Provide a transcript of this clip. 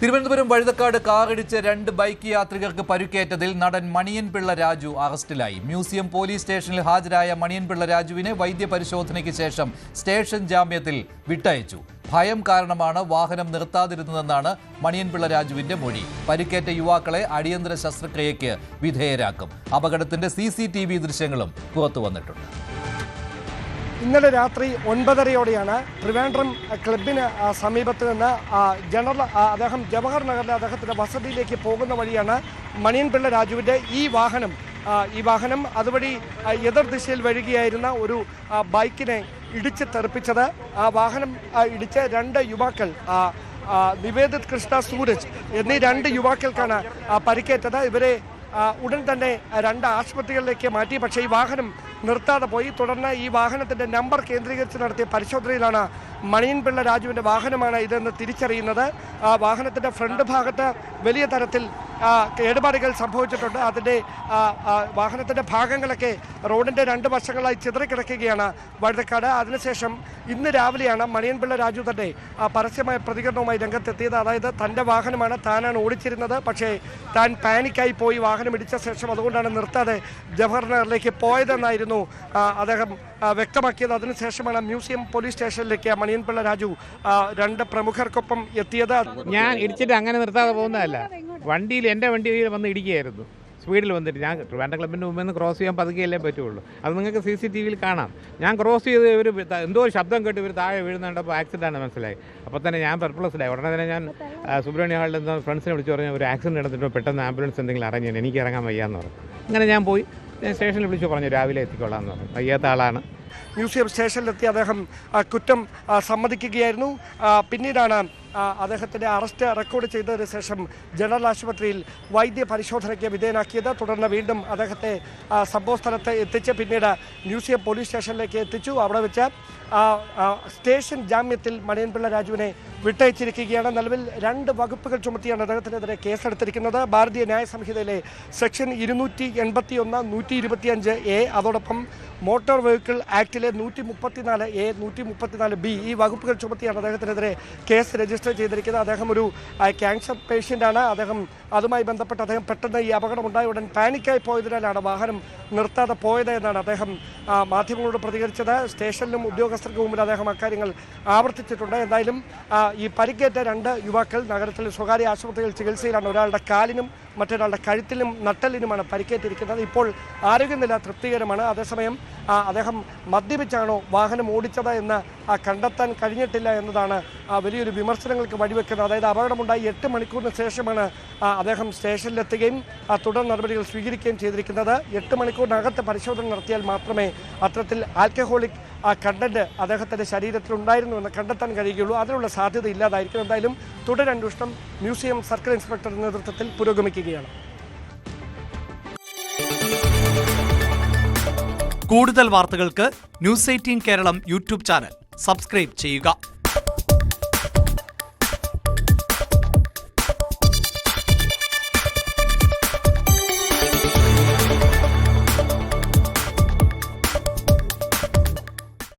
തിരുവനന്തപുരം വഴുതക്കാട് കാറിടിച്ച് 2 ബൈക്ക് യാത്രികർക്ക് പരിക്കേറ്റതിൽ നടൻ മണിയൻപിള്ള രാജു അറസ്റ്റിലായി. മ്യൂസിയം പോലീസ് സ്റ്റേഷനിൽ ഹാജരായ മണിയൻപിള്ള രാജുവിനെ വൈദ്യപരിശോധനയ്ക്ക് ശേഷം സ്റ്റേഷൻ ജാമ്യത്തിൽ വിട്ടയച്ചു. ഭയം കാരണമാണ് വാഹനം നിർത്താതിരുന്നതെന്നാണ് മണിയൻപിള്ള രാജുവിന്റെ മൊഴി. പരിക്കേറ്റ യുവാക്കളെ അടിയന്തര ശസ്ത്രക്രിയയ്ക്ക് വിധേയരാക്കും. അപകടത്തിന്റെ CCTV ദൃശ്യങ്ങളും പുറത്തു വന്നിട്ടുണ്ട്. ഇന്നലെ രാത്രി 9:30യോടെയാണ് ട്രിവാൻഡ്രം ക്ലബിന് സമീപത്ത് നിന്ന് അദ്ദേഹം ജവഹർ നഗറിലെ അദ്ദേഹത്തിൻ്റെ വസതിയിലേക്ക് പോകുന്ന വഴിയാണ് മണിയൻപിള്ള രാജുവിൻ്റെ ഈ വാഹനം അതുവഴി എതിർ ദിശയിൽ വരികയായിരുന്ന ഒരു ബൈക്കിനെ ഇടിച്ച് തെറിപ്പിച്ചത്. ആ വാഹനം ഇടിച്ച് 2 യുവാക്കൾ നിവേദിത് കൃഷ്ണ സൂരജ് എന്നീ 2 യുവാക്കൾക്കാണ് പരിക്കേറ്റത്. ഇവരെ ഉടൻ തന്നെ 2 ആശുപത്രികളിലേക്ക് മാറ്റി. പക്ഷേ ഈ വാഹനം നിർത്താതെ പോയി. തുടർന്ന് ഈ വാഹനത്തിൻ്റെ നമ്പർ കേന്ദ്രീകരിച്ച് നടത്തിയ പരിശോധനയിലാണ് മണിയൻപിള്ള രാജുവിൻ്റെ വാഹനമാണ് ഇതെന്ന് തിരിച്ചറിയുന്നത്. വാഹനത്തിൻ്റെ ഫ്രണ്ട് ഭാഗത്ത് വലിയ തരത്തിൽ കേടുപാടുകൾ സംഭവിച്ചിട്ടുണ്ട്. അതിൻ്റെ വാഹനത്തിൻ്റെ ഭാഗങ്ങളൊക്കെ റോഡിൻ്റെ 2 വശങ്ങളായി ചിതറിക്കിടക്കുകയാണ് വഴുതക്കാട്. അതിനുശേഷം ഇന്ന് രാവിലെയാണ് മണിയൻപിള്ള രാജു തന്നെ പരസ്യമായ പ്രതികരണവുമായി രംഗത്തെത്തിയത്. അതായത് തൻ്റെ വാഹനമാണ്, താനാണ് ഓടിച്ചിരുന്നത്, പക്ഷേ താൻ പാനിക്കായി പോയി വാഹനം ഇടിച്ച ശേഷം അതുകൊണ്ടാണ് നിർത്താതെ ജവഹർ നഗറിലേക്ക് പോയതെന്നായിരുന്നു അദ്ദേഹം വ്യക്തമാക്കിയത്. അതിനുശേഷമാണ് മ്യൂസിയം പോലീസ് സ്റ്റേഷനിലേക്ക് മണിയൻപിള്ള രാജു 2 പ്രമുഖർക്കൊപ്പം എത്തിയത്. ഞാൻ ഇടിച്ചിട്ട് അങ്ങനെ നിർത്താതെ പോകുന്നതല്ല, എൻ്റെ വണ്ടിയിൽ വന്ന് ഇടിക്കുകയായിരുന്നു. സ്പീഡിൽ വന്നിട്ട് ഞാൻ ട്രിവാൻഡ്രം ക്ലബിൻ്റെ മുമ്പിൽ നിന്ന് ക്രോസ് ചെയ്യാൻ പതുക്കെയല്ലേ പറ്റുള്ളൂ. അത് നിങ്ങൾക്ക് CCTVയിൽ കാണാം. ഞാൻ ക്രോസ് ചെയ്ത് ഇവർ എന്തോ ഒരു ശബ്ദം കേട്ട് ഇവർ താഴെ വീഴുന്നുണ്ടപ്പോൾ ആക്സിഡൻ്റ് മനസ്സിലായി. അപ്പോൾ തന്നെ ഞാൻ പെർപ്ലസ്ഡായി. ഉടനെ തന്നെ ഞാൻ സുബ്രഹ്മണ്യ ഹാളിൽ നിന്ന് ഫ്രണ്ട്സിനെ വിളിച്ച് പറഞ്ഞു, ഒരു ആക്സിഡൻറ്റ് നടന്നിട്ട് പെട്ടെന്ന് ആംബുലൻസ് എന്തെങ്കിലും അറേഞ്ച് ചെയ്യണം, എനിക്ക് ഇറങ്ങാൻ വയ്യാന്ന് പറഞ്ഞു. അങ്ങനെ ഞാൻ പോയി സ്റ്റേഷനിൽ വിളിച്ചു പറഞ്ഞു, രാവിലെ എത്തിക്കൊള്ളാം എന്ന് പറഞ്ഞു. വയ്യാത്ത ആളാണ്. മ്യൂസിയം സ്റ്റേഷനിലെത്തി അദ്ദേഹം കുറ്റം സമ്മതിക്കുകയായിരുന്നു. പിന്നീടാണ് അദ്ദേഹത്തിൻ്റെ അറസ്റ്റ് റെക്കോർഡ് ചെയ്തതിന് ശേഷം ജനറൽ ആശുപത്രിയിൽ വൈദ്യ പരിശോധനയ്ക്ക് വിധേയനാക്കിയത്. തുടർന്ന് വീണ്ടും അദ്ദേഹത്തെ സംഭവ സ്ഥലത്ത് എത്തിച്ച് പിന്നീട് മ്യൂസിയം പോലീസ് സ്റ്റേഷനിലേക്ക് എത്തിച്ചു. അവിടെ വെച്ച് സ്റ്റേഷൻ ജാമ്യത്തിൽ മണിയൻപിള്ള രാജുവിനെ വിട്ടയച്ചിരിക്കുകയാണ്. നിലവിൽ 2 വകുപ്പുകൾ ചുമത്തിയാണ് അദ്ദേഹത്തിനെതിരെ കേസെടുത്തിരിക്കുന്നത്. ഭാരതീയ ന്യായ സംഹിതയിലെ സെക്ഷൻ 281, 125A, അതോടൊപ്പം മോട്ടോർ വെഹിക്കിൾ ആക്ടിലെ 134A, 134B ഈ വകുപ്പുകൾ ചുമത്തിയാണ് അദ്ദേഹത്തിനെതിരെ കേസ് രജിസ്റ്റർ ചെയ്തിരിക്കുന്നത്. അദ്ദേഹം ഒരു ക്യാൻസർ പേഷ്യൻ്റാണ്. അതുമായി ബന്ധപ്പെട്ട് അദ്ദേഹം പെട്ടെന്ന് ഈ അപകടമുണ്ടായ ഉടൻ പാനിക്കായി പോയതിനാലാണ് വാഹനം നിർത്താതെ പോയത് എന്നാണ് അദ്ദേഹം മാധ്യമങ്ങളോട് പ്രതികരിച്ചത്. സ്റ്റേഷനിലും ഉദ്യോഗസ്ഥർക്ക് മുമ്പിൽ അദ്ദേഹം അക്കാര്യങ്ങൾ ആവർത്തിച്ചിട്ടുണ്ട്. എന്തായാലും ഈ പരിക്കേറ്റ 2 യുവാക്കൾ നഗരത്തിൽ സ്വകാര്യ ആശുപത്രിയിൽ ചികിത്സയിലാണ്. ഒരാളുടെ കാലിനും മറ്റൊരാളുടെ കഴുത്തിലും നട്ടലിനുമാണ് പരിക്കേറ്റിരിക്കുന്നത്. ഇപ്പോൾ ആരോഗ്യനില തൃപ്തികരമാണ്. അതേസമയം അദ്ദേഹം മദ്യപിച്ചാണോ വാഹനം ഓടിച്ചത് എന്ന് കണ്ടെത്താൻ കഴിഞ്ഞിട്ടില്ല എന്നതാണ് വലിയൊരു വിമർശനങ്ങൾക്ക് വഴിവെക്കുന്നത്. അതായത് അപകടമുണ്ടായി 8 മണിക്കൂറിന് ശേഷമാണ് അദ്ദേഹം സ്റ്റേഷനിലെത്തുകയും തുടർ നടപടികൾ സ്വീകരിക്കുകയും ചെയ്തിരിക്കുന്നത്. 8 മണിക്കൂറിനകത്ത് പരിശോധന നടത്തിയാൽ മാത്രമേ അത്തരത്തിൽ ആൽക്കഹോളിക് കണ്ടന്റ് അദ്ദേഹത്തിൻ്റെ ശരീരത്തിലുണ്ടായിരുന്നു എന്ന് കണ്ടെത്താൻ കഴിയുകയുള്ളൂ. അതിനുള്ള സാധ്യത ഇല്ലാതായിരിക്കും. എന്തായാലും തുടരന്വേഷണം മ്യൂസിയം സർക്കിൾ ഇൻസ്പെക്ടറുടെ നേതൃത്വത്തിൽ പുരോഗമിക്കുകയാണ്. കൂടുതൽ വാർത്തകൾക്ക് News 18 Keralam YouTube channel subscribe ചെയ്യുക.